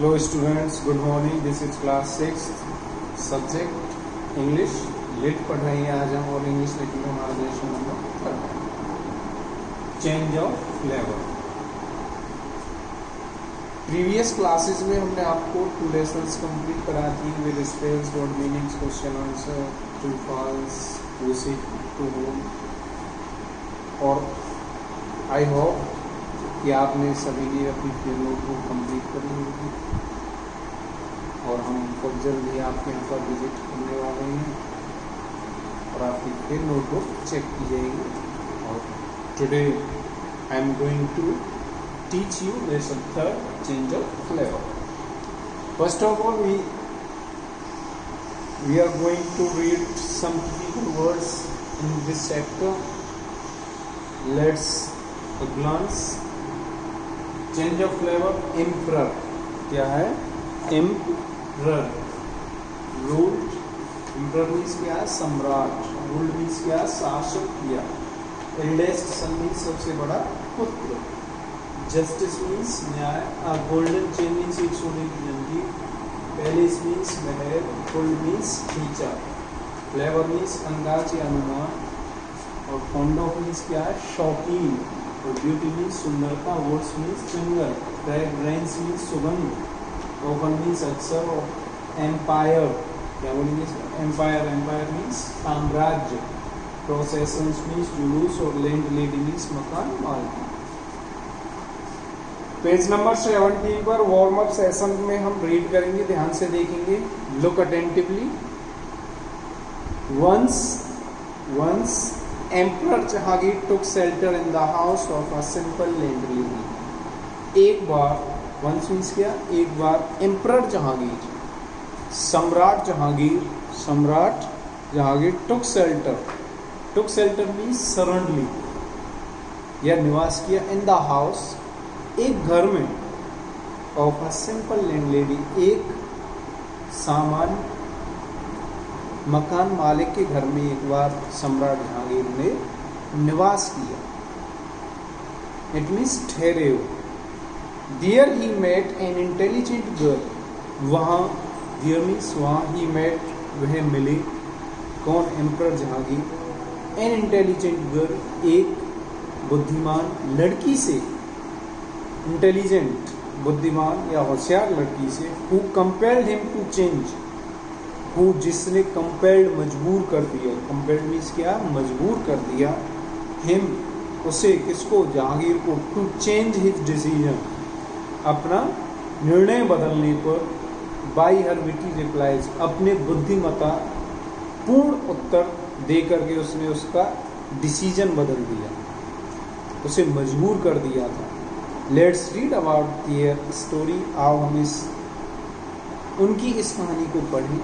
Hello students, good morning. This is class 6 subject English. Lit पढ़ रहे हैं आज हम और इंग्लिश लिखेंगे हमारा lesson number 3 change of flavour. Previous classes में हमने आपको 2 लेसन्स कंप्लीट करा थी with spells, word meanings, question answer, true false, to sick, to home. और आई होप कि आपने सभी ने अपनी फिर नोटबुक कंप्लीट कर ली होगी और हम बहुत जल्द ही आपके यहाँ पर विजिट करने वाले हैं और आपकी फिर नोटबुक चेक की जाएगी। और today I am going to teach you lesson 3 change of flavour. First of all we are going to read some difficult words in this chapter. Let's glance. Change of flavour. Emperor क्या है? Emperor. Ruled. Emperor means क्या है? सम्राट। Ruled means क्या है? शासक किया। Eldest son means सबसे बड़ा पुत्र। जस्टिस मीन्स न्याय। गोल्डन चेन मीन्स एक सोने की जंजीर। पैलेस मीन्स महल। गोल्ड मीन्स खींचा। फ्लेवर मीन्स अंदाज या अनुमान। और फॉन्ड ऑफ मीन्स क्या है? शौकीन। और ब्यूटी मीन्स सुंदरता। वर्ड्स मीन्स जंगल। फ्रेग्रेंस मीन्स सुगंध। ओपन मीन्स अक्सर। और एम्पायर क्या बोलेंगे? एम्पायर। एम्पायर मीन्स साम्राज्य। प्रोसेशंस मीन्स जुलूस। और लैंड लेडी मीन्स मकान मालिक। पेज नंबर 17 पर वार्म अप सेशन में हम रीड करेंगे, ध्यान से देखेंगे। Look attentively. Once Emperor Jahangir took shelter in the house of a simple landlady. एक बार, once means क्या? एक बार Emperor जहांगीर, सम्राट जहांगीर took shelter means शरण ली या निवास किया in the house एक घर में of a simple landlady एक सामान्य मकान मालिक के घर में एक बार सम्राट जहांगीर ने निवास किया। इट मीन्स ठहरे हो। There he met an intelligent girl. वहाँ देयर मीन्स वहाँ ही मेट वह मिले। कौन? Emperor Jahangir. An intelligent girl एक बुद्धिमान लड़की से। इंटेलिजेंट बुद्धिमान या होशियार लड़की से। Who compelled him to change. वो जिसने कंपेल्ड मजबूर कर दिया। कंपेल्ड मीन्स क्या? मजबूर कर दिया। हिम उसे, किसको? जहांगीर को। टू चेंज हिज डिसीजन अपना निर्णय बदलने पर। बाई हर विटी रिप्लाइज अपने बुद्धिमता पूर्ण उत्तर दे करके उसने उसका डिसीजन बदल दिया, उसे मजबूर कर दिया था। Let's read about their story. आओ हम उनकी इस कहानी को पढ़ें।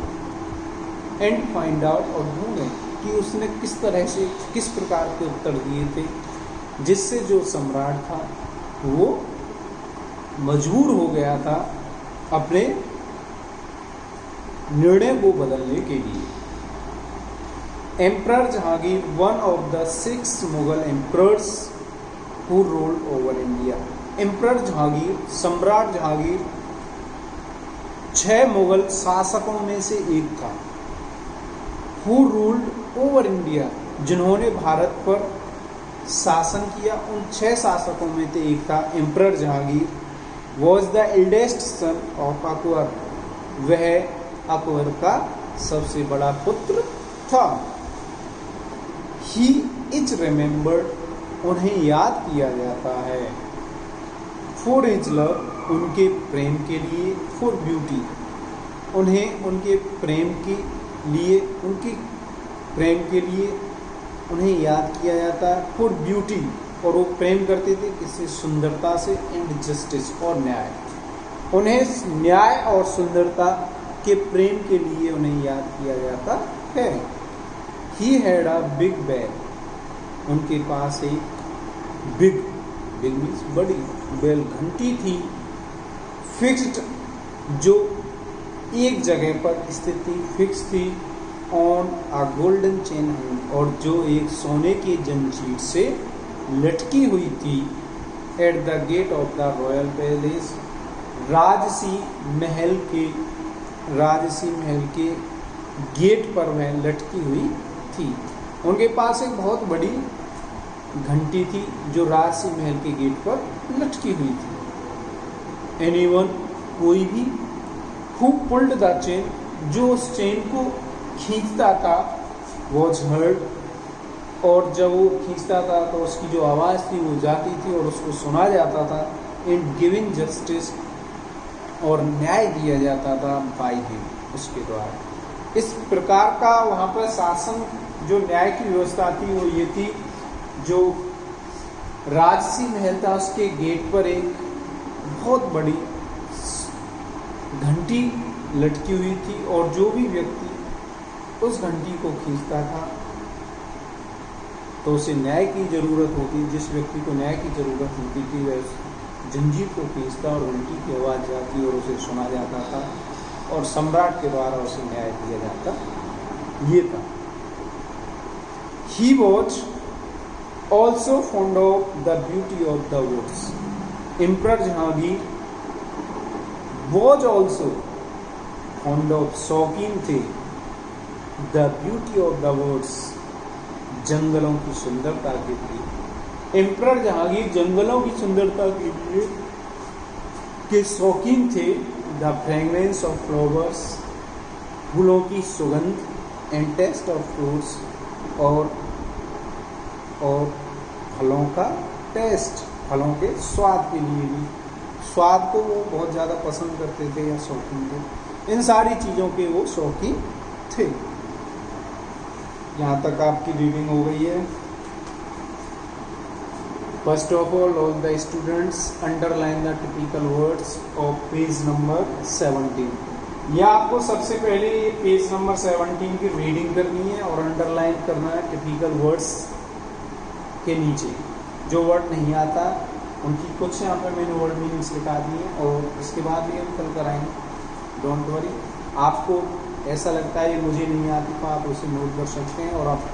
एंड फाइंड आउट और ढूंढें कि उसने किस तरह से, किस प्रकार के उत्तर दिए थे जिससे जो सम्राट था वो मजबूर हो गया था अपने निर्णय को बदलने के लिए। Emperor Jahangir one of the 6 Mughal emperors who ruled over India. Emperor Jahangir, सम्राट जहांगीर 6 मुगल शासकों में से एक था। हु रूल्ड ओवर इंडिया जिन्होंने भारत पर शासन किया, उन 6 शासकों में से एक था emperor Jahangir. Was the eldest son of Akbar. वह अकबर का सबसे बड़ा पुत्र था। ही इज रिमेम्बर्ड उन्हें याद किया जाता है। फॉर हिज लव उनके प्रेम के लिए। फॉर ब्यूटी उन्हें उनके प्रेम के लिए, उनकी प्रेम के लिए उन्हें याद किया जाता है। फॉर ब्यूटी और वो प्रेम करते थे किसी? सुंदरता से। एंड जस्टिस और न्याय, उन्हें न्याय और सुंदरता के प्रेम के लिए उन्हें याद किया जाता है। He had a big bell. उनके पास एक बिग मीन्स बड़ी बेल घंटी थी। फिक्स्ड जो एक जगह पर स्थित थी, फिक्स थी। ऑन अ गोल्डन चेन और जो एक सोने की जंजीर से लटकी हुई थी। At the gate of the royal palace राजसी महल के गेट पर वह लटकी हुई थी। उनके पास एक बहुत बड़ी घंटी थी जो राजसी महल के गेट पर लटकी हुई थी। एनीवन कोई भी हु पुल्ड द चेन, जो उस चेन को खींचता था, वॉज हर्ड, और जब वो खींचता था तो उसकी जो आवाज़ थी वो जाती थी और उसको सुना जाता था। इन गिविंग जस्टिस, और न्याय दिया जाता था बाय हिम, उसके द्वारा। इस प्रकार का वहाँ पर शासन, जो न्याय की व्यवस्था थी वो ये थी, जो राजसी महल था उसके गेट पर एक बहुत बड़ी घंटी लटकी हुई थी, और जो भी व्यक्ति उस घंटी को खींचता था तो उसे न्याय की जरूरत होती। जिस व्यक्ति को न्याय की जरूरत होती थी वह उस जंजीर को खींचता और घंटी की आवाज़ जाती और उसे सुना जाता था और सम्राट के द्वारा उसे न्याय दिया जाता। ये था। He was also fond of the beauty of the woods. Emperor Jahangir was also fond of, शौकीन थे, the beauty of the woods, जंगलों की सुंदरता के लिए। एम्परर जहांगीर जंगलों की सुंदरता के लिए के शौकीन थे। द फ्रेगनेंस ऑफ फ्लावर्स, फूलों की सुगंध, एंड टेस्ट ऑफ फ्रूट्स, और फलों का टेस्ट, फलों के स्वाद के लिए भी, स्वाद को वो बहुत ज़्यादा पसंद करते थे या शौकीन थे। इन सारी चीज़ों के वो शौकीन थे। यहाँ तक आपकी रीडिंग हो गई है। First of all the students underline the typical words of page number 17। यह आपको सबसे पहले ये पेज नंबर 17 की रीडिंग करनी है और अंडरलाइन करना है टिपिकल वर्ड्स के नीचे। जो वर्ड नहीं आता उनकी कुछ यहाँ पर मैंने वर्ड मीनिंग्स लिखा दिए और इसके बाद भी हम कल कराएंगे, डोंट वरी। आपको ऐसा लगता है ये मुझे नहीं आती तो आप उसे नोट कर सकते हैं और आप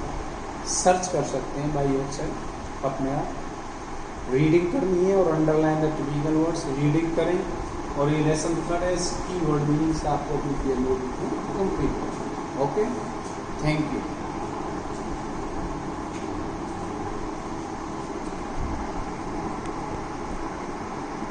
सर्च कर सकते हैं बाय योरसेल्फ। अपने आप रीडिंग करनी है और underline the typical words, reading करें और ये लेसन थर्ड है, इसकी वर्ड मीनिंग्स आपको अपनी क्लियर नोट कंप्लीट करें। Okay, thank you.